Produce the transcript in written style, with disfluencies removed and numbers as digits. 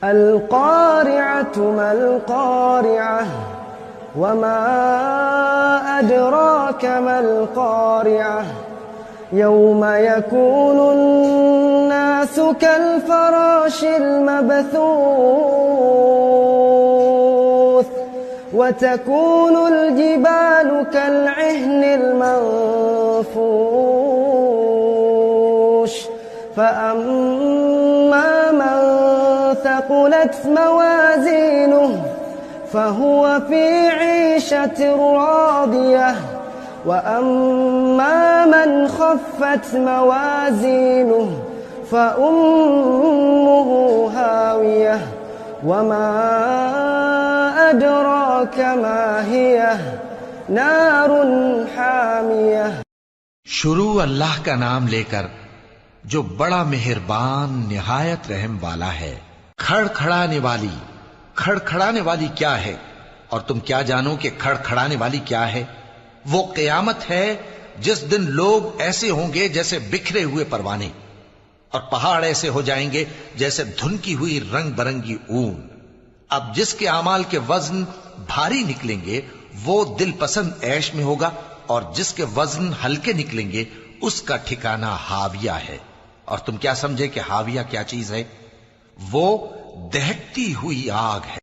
अल-क़ारिअतु मल-क़ारिअह वमा अदराक मल-क़ारिअह यौम यकूनुन-नासु कल-फ़राशिल मबथूथ वतकूनुल जिबालु कल-इह्निल मंफूश फ़अम्मा मन थक़ुलत मवाज़ीनुहु फ़हुव फ़ी ईशतिर रादियह वअम्मा मन ख़फ़्फ़त मवाज़ीनुहु फ़उम्मुहु हावियह वमा अदराक मा हियह नारुन हामियह। शुरू अल्लाह का नाम लेकर जो बड़ा मेहरबान निहायत रहम वाला है। खड़खड़ाने वाली, खड़खड़ाने वाली क्या है और तुम क्या जानो कि खड़खड़ाने वाली क्या है? वो क़यामत है जिस दिन लोग ऐसे होंगे जैसे बिखरे हुए परवाने और पहाड़ ऐसे हो जाएंगे जैसे धुनकी हुई रंग बरंगी ऊन। अब जिसके आमाल के वजन भारी निकलेंगे वो दिल पसंद ऐश में होगा और जिसके वजन हल्के निकलेंगे उसका ठिकाना हाविया है। और तुम क्या समझे कि हाविया क्या चीज है? वो दहकती हुई आग है।